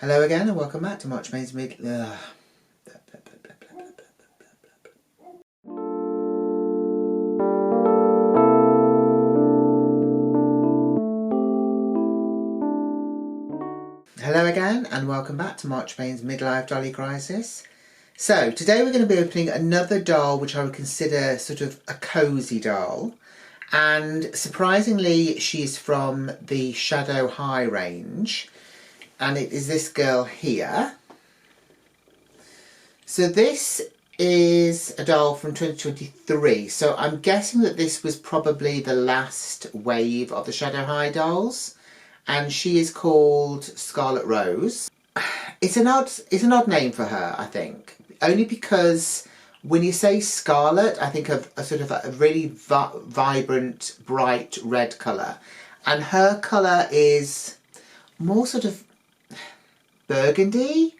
Hello again and welcome back to March May's Mid... Hello again and welcome back to March May's Midlife Dolly Crisis. So today we're going to be opening another doll which I would consider sort of a cosy doll, and surprisingly she's from the Shadow High range, and it is this girl here. So this is a doll from 2023, so I'm guessing that this was probably the last wave of the Shadow High dolls, and she is called Scarlet Rose. It's an odd name for her, I think, only because when you say scarlet, I think of a sort of a really vibrant, bright red colour, and her colour is more sort of burgundy.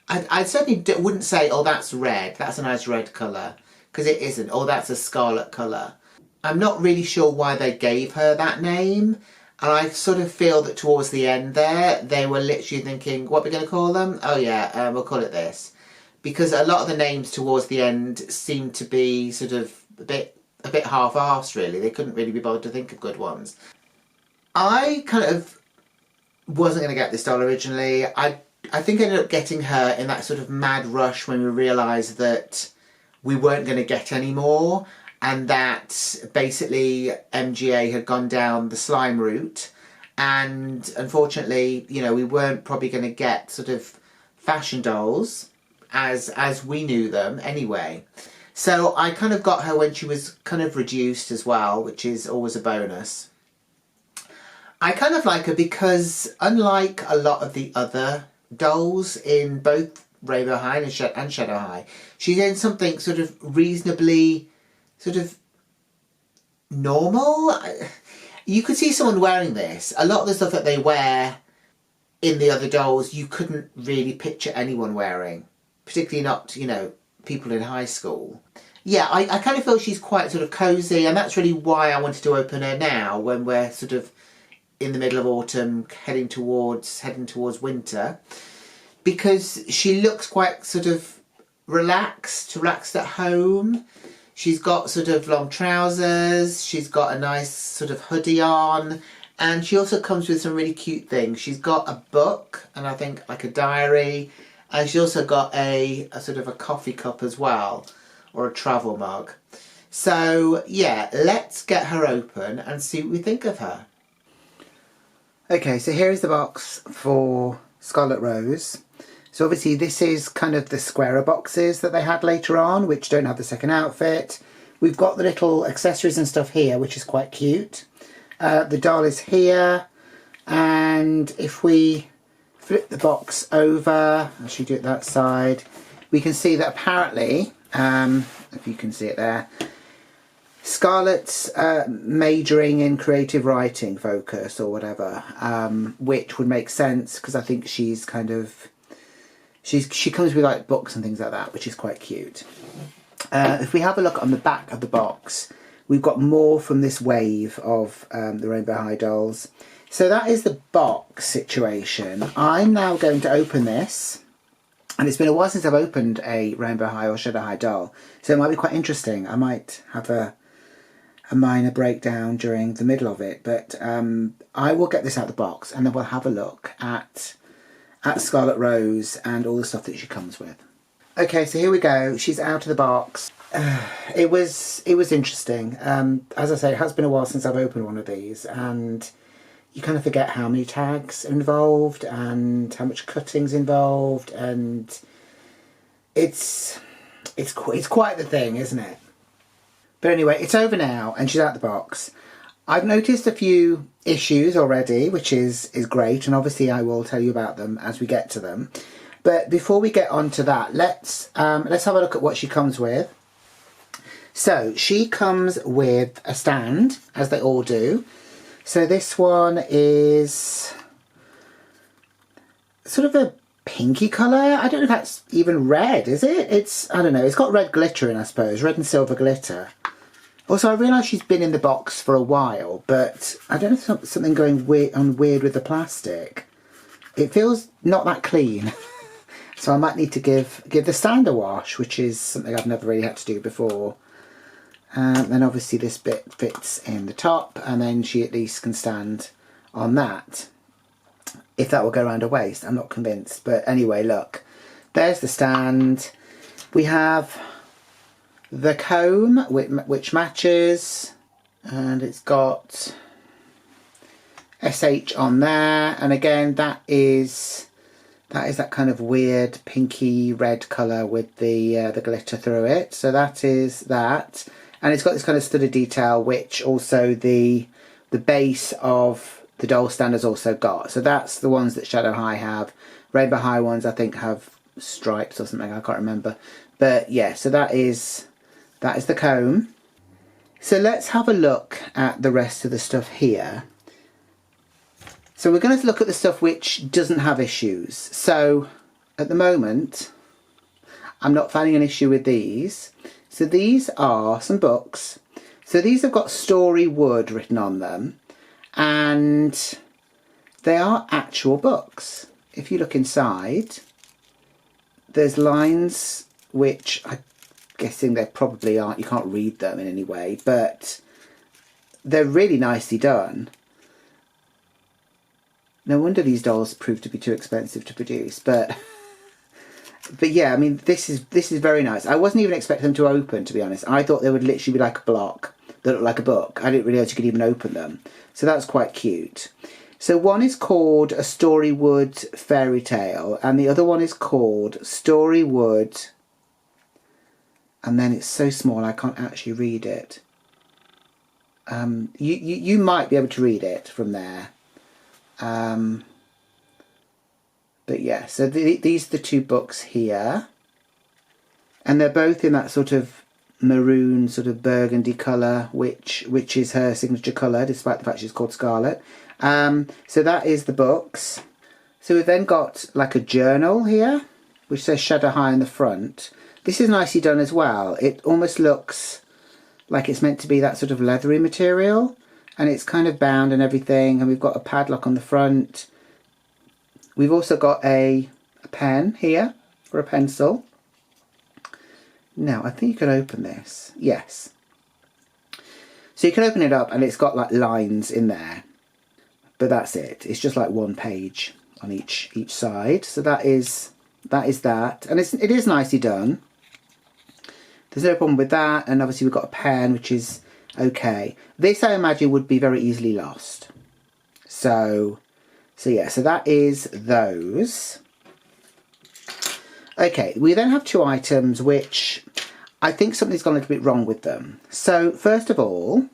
I certainly wouldn't say, oh, that's red, that's a nice red colour, because it isn't. Oh, that's a scarlet colour. I'm not really sure why they gave her that name, and I sort of feel that towards the end there, they were literally thinking, what are we going to call them? Oh yeah, we'll call it this. Because a lot of the names towards the end seem to be sort of a bit half-assed, really. They couldn't really be bothered to think of good ones. I kind of wasn't going to get this doll originally. I think I ended up getting her in that sort of mad rush when we realised that we weren't going to get any more, and that basically MGA had gone down the slime route, and unfortunately, you know, we weren't probably going to get sort of fashion dolls as we knew them anyway. So I kind of got her when she was kind of reduced as well, which is always a bonus. I kind of like her because, unlike a lot of the other dolls in both Rainbow High and Shadow High, she's in something sort of reasonably sort of normal. You could see someone wearing this. A lot of the stuff that they wear in the other dolls you couldn't really picture anyone wearing, particularly not, you know, people in high school. Yeah, I kind of feel she's quite sort of cosy, and that's really why I wanted to open her now when we're sort of in the middle of autumn, heading towards winter, because she looks quite sort of relaxed at home. She's got sort of long trousers, she's got a nice sort of hoodie on, and she also comes with some really cute things. She's got a book, and I think like a diary, and she's also got a sort of a coffee cup as well, or a travel mug. So yeah, let's get her open and see what we think of her. Okay, so here is the box for Scarlet Rose. So obviously this is kind of the squarer boxes that they had later on, which don't have the second outfit. We've got the little accessories and stuff here, which is quite cute. The doll is here, and if we flip the box over, I should do it that side, we can see that apparently, if you can see it there, Scarlett's majoring in creative writing focus or whatever, which would make sense because I think she's kind of, she comes with like books and things like that, which is quite cute. If we have a look on the back of the box, we've got more from this wave of the Rainbow High dolls. So that is the box situation. I'm now going to open this, and it's been a while since I've opened a Rainbow High or Shadow High doll, so it might be quite interesting. I might have a minor breakdown during the middle of it, but I will get this out of the box and then we'll have a look at Scarlet Rose and all the stuff that she comes with. Okay, so here we go. She's out of the box. It was interesting. As I say, it has been a while since I've opened one of these, and you kind of forget how many tags are involved and how much cutting's involved, and it's quite the thing, isn't it? But anyway, it's over now and she's out of the box. I've noticed a few issues already, which is great, and obviously I will tell you about them as we get to them. But before we get on to that, let's have a look at what she comes with. So she comes with a stand, as they all do. So this one is sort of a pinky colour. I don't know if that's even red, is it? I don't know, it's got red glitter in, I suppose, red and silver glitter. Also, I realise she's been in the box for a while, but I don't know if something going weird with the plastic. it feels not that clean. So I might need to give the stand a wash, which is something I've never really had to do before. Then obviously this bit fits in the top, and then she at least can stand on that. If that will go around her waist, I'm not convinced. But anyway, look, there's the stand. We have the comb, which matches, and it's got SH on there, and again that is that kind of weird pinky red colour with the glitter through it. So that is that, and it's got this kind of studded detail, which also the base of the doll stand has also got. So that's the ones that Shadow High have. Rainbow High ones I think have stripes or something, I can't remember. But yeah, so that is the comb. So let's have a look at the rest of the stuff here. So we're going to look at the stuff which doesn't have issues. So at the moment, I'm not finding an issue with these. So these are some books. So these have got Story Wood written on them, and they are actual books. If you look inside, there's lines which I'm guessing they probably aren't, you can't read them in any way, but they're really nicely done. No wonder these dolls proved to be too expensive to produce, but yeah, I mean, this is very nice. I wasn't even expecting them to open, to be honest. I thought they would literally be like a block that looked like a book. I didn't realise you could even open them. So that's quite cute. So one is called A Storywood Fairy Tale, and the other one is called Storywood, and then it's so small I can't actually read it. You might be able to read it from there. But yeah, so these are the two books here, and they're both in that sort of maroon, sort of burgundy colour, which is her signature colour, despite the fact she's called Scarlet. So that is the books. So we've then got like a journal here, which says Shadow High in the front. This is nicely done as well. It almost looks like it's meant to be that sort of leathery material, and it's kind of bound and everything, and we've got a padlock on the front. We've also got a pen here, or a pencil. Now, I think you can open this. Yes. So you can open it up, and it's got like lines in there. But that's it. It's just like one page on each side. So that is that. And it is nicely done. There's no problem with that. And obviously we've got a pen, which is okay. This, I imagine, would be very easily lost. So yeah, so that is those. Okay, we then have two items which I think something's gone a little bit wrong with them. So first of all,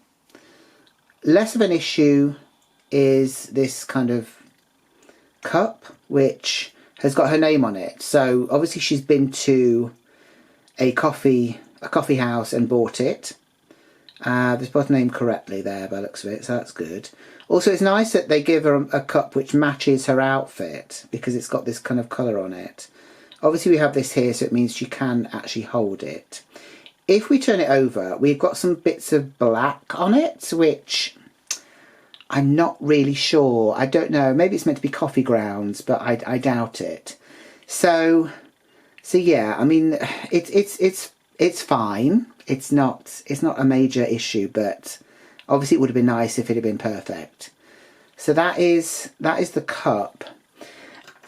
less of an issue is this kind of cup which has got her name on it. So obviously she's been to a coffee house and bought it. They've spelled the name correctly there by the looks of it, so that's good. Also, it's nice that they give her a cup which matches her outfit, because it's got this kind of colour on it. Obviously we have this here, so it means she can actually hold it. If we turn it over, we've got some bits of black on it, which I'm not really sure. I don't know. Maybe it's meant to be coffee grounds, but I doubt it. So yeah, I mean, it's fine. It's not a major issue, but obviously it would have been nice if it had been perfect. So that is the cup.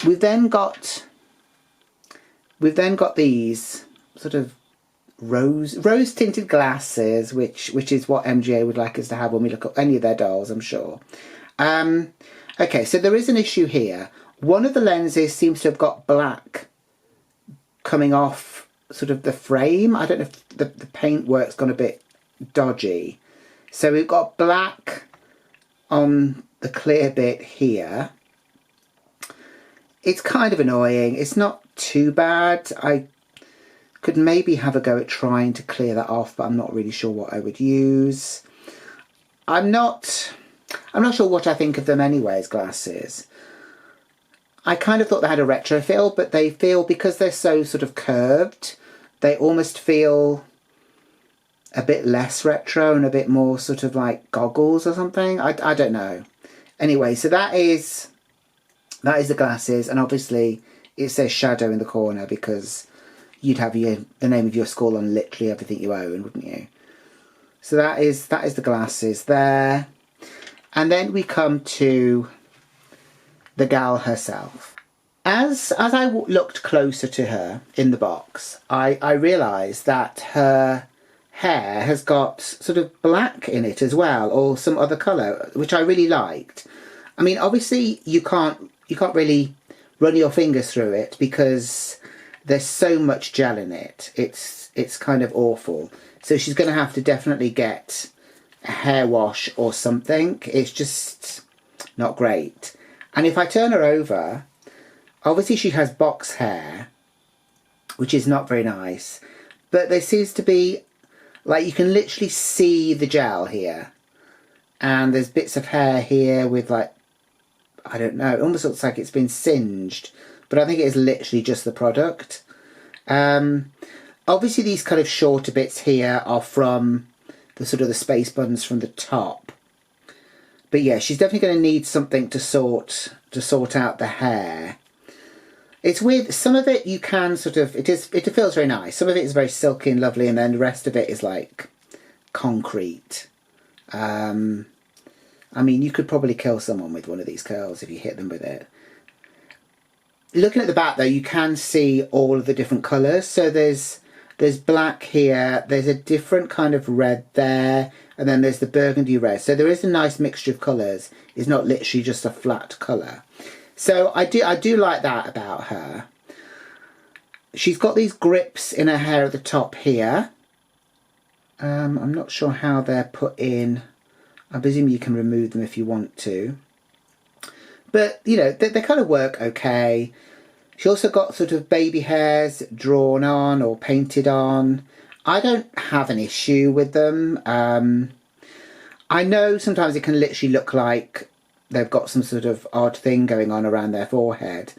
We've then got these sort of rose tinted glasses, which is what MGA would like us to have when we look at any of their dolls, I'm sure. Okay, so there is an issue here. One of the lenses seems to have got black coming off sort of the frame. I don't know if the paintwork's gone a bit dodgy. So we've got black on the clear bit here. It's kind of annoying. It's not too bad. I could maybe have a go at trying to clear that off, but I'm not really sure what I would use. I'm not sure what I think of them anyways, glasses. I kind of thought they had a retro feel, but they feel, because they're so sort of curved, they almost feel a bit less retro and a bit more sort of like goggles or something. I don't know. Anyway, so that is That is the glasses, and obviously it says Shadow in the corner because you'd have the name of your school on literally everything you own, wouldn't you? So that is the glasses there. And then we come to the gal herself. As I looked closer to her in the box, I realised that her hair has got sort of black in it as well, or some other colour, which I really liked. I mean, obviously you can't really run your fingers through it because there's so much gel in it. It's kind of awful. So she's going to have to definitely get a hair wash or something. It's just not great. And if I turn her over, obviously she has box hair, which is not very nice. But there seems to be, like, you can literally see the gel here. And there's bits of hair here with, like, I don't know, it almost looks like it's been singed. But I think it is literally just the product. Obviously these kind of shorter bits here are from the sort of the space buttons from the top. But yeah, she's definitely going to need something to sort out the hair. It's weird. Some of it you can sort of, it feels very nice. Some of it is very silky and lovely, and then the rest of it is like concrete. I mean, you could probably kill someone with one of these curls if you hit them with it. Looking at the back though, you can see all of the different colours. So there's black here, there's a different kind of red there, and then there's the burgundy red. So there is a nice mixture of colours. It's not literally just a flat colour. So I do like that about her. She's got these grips in her hair at the top here. I'm not sure how they're put in. I presume you can remove them if you want to. But, you know, they kind of work okay. She also got sort of baby hairs drawn on or painted on. I don't have an issue with them. I know sometimes it can literally look like they've got some sort of odd thing going on around their forehead,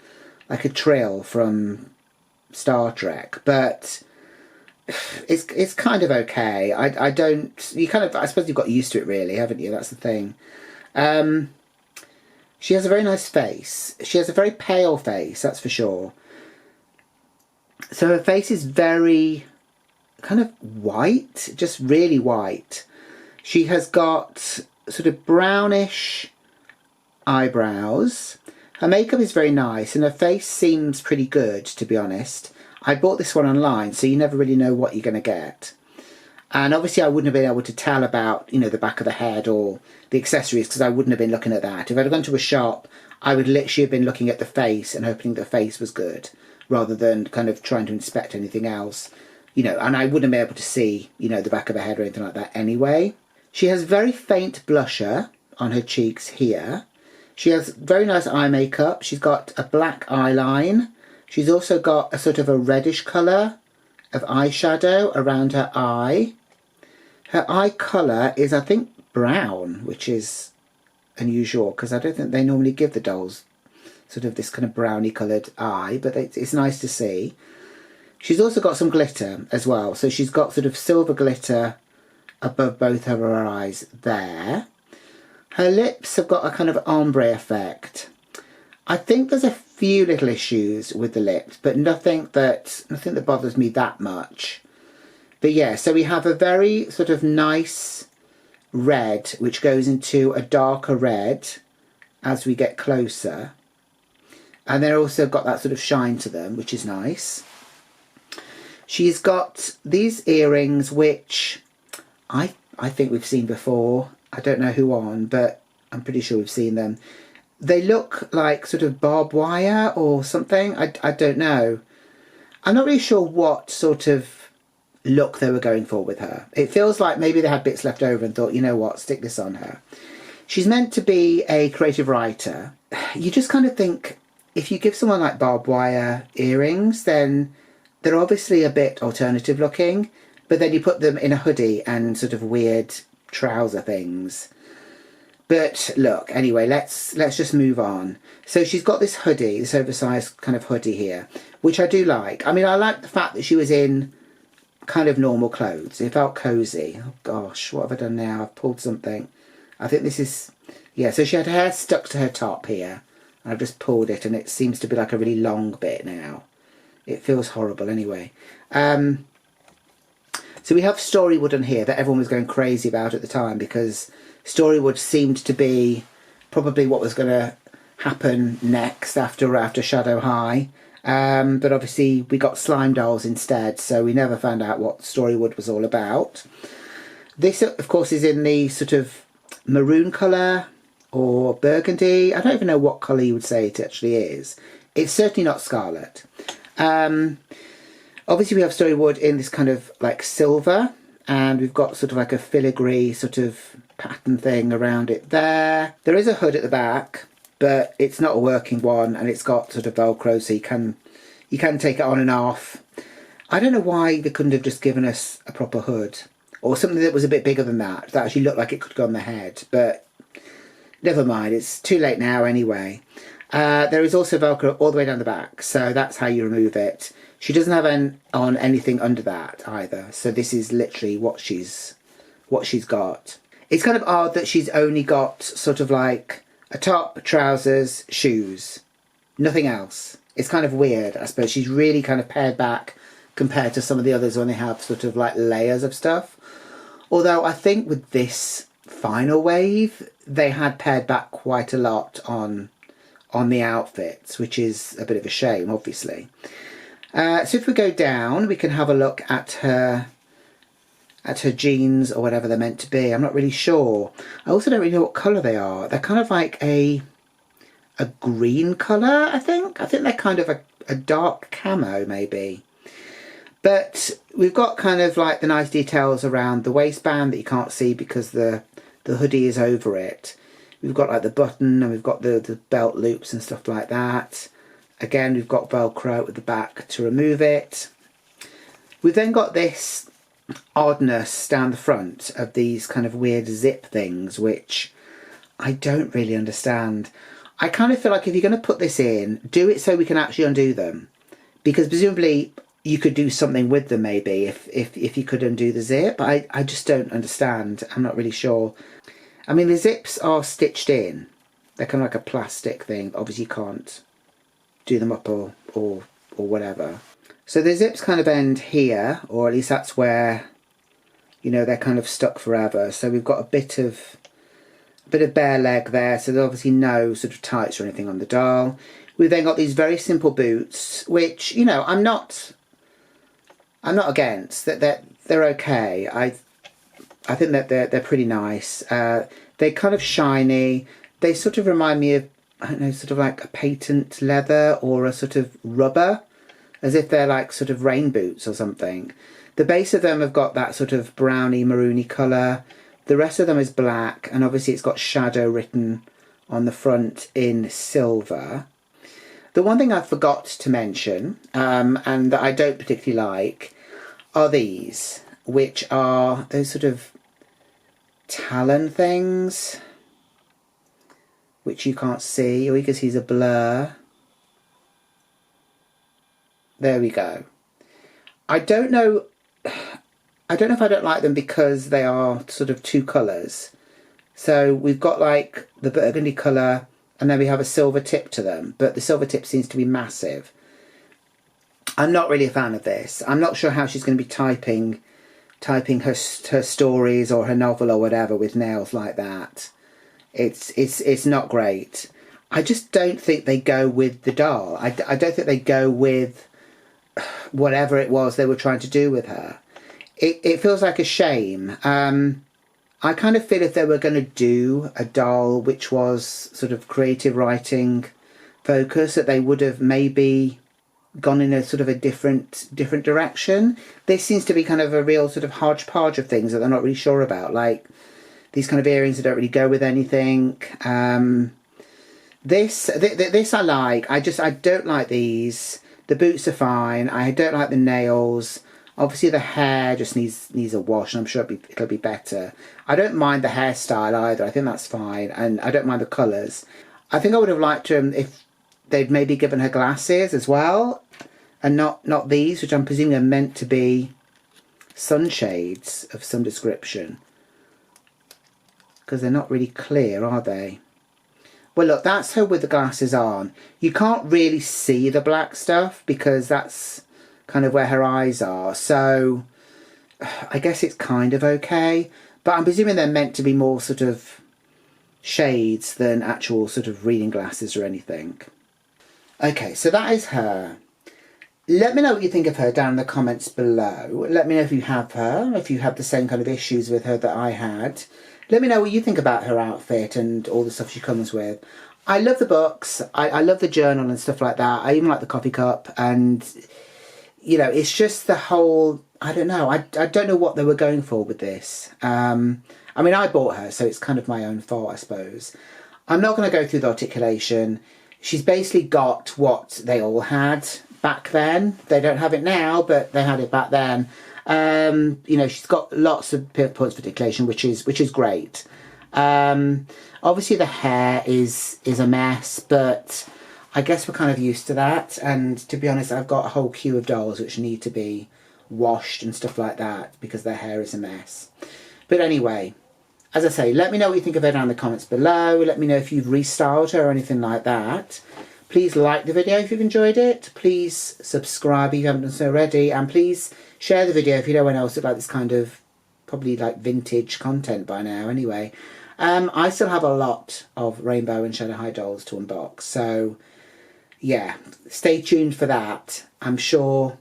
like a trill from Star Trek, but it's kind of okay. I suppose you've got used to it really, haven't you? That's the thing. She has a very nice face. She has a very pale face, that's for sure. So her face is very kind of white, just really white. She has got sort of brownish eyebrows. Her makeup is very nice and her face seems pretty good, to be honest. I bought this one online, so you never really know what you're going to get. And obviously I wouldn't have been able to tell about, you know, the back of the head or the accessories because I wouldn't have been looking at that. If I'd gone to a shop, I would literally have been looking at the face and hoping the face was good rather than kind of trying to inspect anything else. You know, and I wouldn't be able to see, you know, the back of her head or anything like that anyway. She has very faint blusher on her cheeks here. She has very nice eye makeup. She's got a black eyeline. She's also got a sort of a reddish colour of eyeshadow around her eye. Her eye colour is, I think, brown, which is unusual because I don't think they normally give the dolls sort of this kind of browny coloured eye, but it's nice to see. She's also got some glitter as well. So she's got sort of silver glitter above both of her eyes there. Her lips have got a kind of ombre effect. I think there's a few little issues with the lips, but nothing that bothers me that much. But yeah, so we have a very sort of nice red, which goes into a darker red as we get closer. And they're also got that sort of shine to them, which is nice. She's got these earrings, which I think we've seen before. I don't know who on, but I'm pretty sure we've seen them. They look like sort of barbed wire or something. I don't know. I'm not really sure what sort of look they were going for with her. It feels like maybe they had bits left over and thought, you know what, stick this on her. She's meant to be a creative writer. You just kind of think, if you give someone like barbed wire earrings, then they're obviously a bit alternative looking, but then you put them in a hoodie and sort of weird trouser things. But look, anyway, let's just move on. So she's got this hoodie, this oversized kind of hoodie here, which I do like. I mean, I like the fact that she was in kind of normal clothes. It felt cosy. Oh gosh, what have I done now? I've pulled something. I think this is, yeah, so she had her hair stuck to her top here. I've just pulled it and it seems to be like a really long bit now. It feels horrible anyway. So we have Storywood on here that everyone was going crazy about at the time, because Storywood seemed to be probably what was going to happen next after Shadow High. But obviously we got Slime Dolls instead, so we never found out what Storywood was all about. This, of course, is in the sort of maroon colour or burgundy. I don't even know what colour you would say it actually is. It's certainly not scarlet. Obviously we have Storywood in this kind of like silver, and we've got sort of like a filigree sort of pattern thing around it there. There is a hood at the back, but it's not a working one, and it's got sort of Velcro, so you can take it on and off. I don't know why they couldn't have just given us a proper hood, or something that was a bit bigger than that, that actually looked like it could go on the head, but never mind, it's too late now anyway. There is also Velcro all the way down the back, so that's how you remove it. She doesn't have on anything under that either, so this is literally what she's got. It's kind of odd that she's only got sort of like a top, trousers, shoes, nothing else. It's kind of weird, I suppose. She's really kind of pared back compared to some of the others when they have sort of like layers of stuff. Although I think with this final wave, they had pared back quite a lot on the outfits, which is a bit of a shame, obviously. So if we go down, we can have a look at her jeans, or whatever they're meant to be. I'm not really sure. I also don't really know what colour they are. They're kind of like a green colour, I think. I think they're kind of a dark camo, maybe. But we've got kind of like the nice details around the waistband that you can't see because the hoodie is over it. We've got like the button, and we've got the belt loops and stuff like that. Again, we've got Velcro at the back to remove it. We've then got this oddness down the front of these kind of weird zip things, which I don't really understand. I kind of feel like if you're going to put this in, do it so we can actually undo them. Because presumably you could do something with them maybe if you could undo the zip. I just don't understand. I'm not really sure. I mean, the zips are stitched in. They're kind of like a plastic thing. Obviously you can't do them up or whatever. So the zips kind of end here, or at least that's where, you know, they're kind of stuck forever. So we've got a bit of bare leg there, so there's obviously no sort of tights or anything on the doll. We've then got these very simple boots, which, you know, I'm not against. That they're okay. I think that they're pretty nice. They're kind of shiny. They sort of remind me of, I don't know, sort of like a patent leather or a sort of rubber, as if they're like sort of rain boots or something. The base of them have got that sort of browny, maroony colour. The rest of them is black, and obviously it's got shadow written on the front in silver. The one thing I forgot to mention, and that I don't particularly like, are these, which are those sort of talon things, which you can't see, or you can see is a blur. There we go. I don't know if I don't like them because they are sort of two colours. So we've got like the burgundy colour, and then we have a silver tip to them, but the silver tip seems to be massive. I'm not really a fan of this. I'm not sure how she's going to be typing her stories or her novel or whatever with nails like that. It's not great. I just don't think they go with the doll. I don't think they go with whatever it was they were trying to do with her. It feels like a shame. I kind of feel if they were going to do a doll which was sort of creative writing focus, that they would have maybe gone in a sort of a different direction. This seems to be kind of a real sort of hodgepodge of things that they're not really sure about, like these kind of earrings that don't really go with anything. This I like. I don't like these. The boots are fine. I don't like the nails. Obviously the hair just needs a wash, and I'm sure it'll be better. I don't mind the hairstyle either. I think that's fine, and I don't mind the colours. I think I would have liked them if they'd maybe given her glasses as well, and not these, which I'm presuming are meant to be sunshades of some description, because they're not really clear, are they? Well, look, that's her with the glasses on. You can't really see the black stuff because that's kind of where her eyes are. So I guess it's kind of okay. But I'm presuming they're meant to be more sort of shades than actual sort of reading glasses or anything. Okay, so that is her. Let me know what you think of her down in the comments below. Let me know if you have her, if you have the same kind of issues with her that I had. Let me know what you think about her outfit and all the stuff she comes with. I love the books. I love the journal and stuff like that. I even like the coffee cup. And, you know, it's just the whole... I don't know. I don't know what they were going for with this. I mean, I bought her, so it's kind of my own fault, I suppose. I'm not going to go through the articulation. She's basically got what they all had back then. They don't have it now, but they had it back then. You know, she's got lots of points for articulation, which is great. Obviously, the hair is a mess, but I guess we're kind of used to that. And to be honest, I've got a whole queue of dolls which need to be washed and stuff like that because their hair is a mess. But anyway, as I say, let me know what you think of her down in the comments below. Let me know if you've restyled her or anything like that. Please like the video if you've enjoyed it. Please subscribe if you haven't done so already. And please share the video if you know anyone else would like this kind of probably like vintage content by now anyway. I still have a lot of Rainbow and Shadow High dolls to unbox. So yeah, stay tuned for that. I'm sure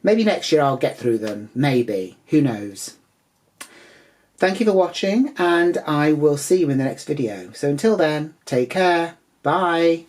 maybe next year I'll get through them. Maybe. Who knows? Thank you for watching, and I will see you in the next video. So until then, take care. Bye.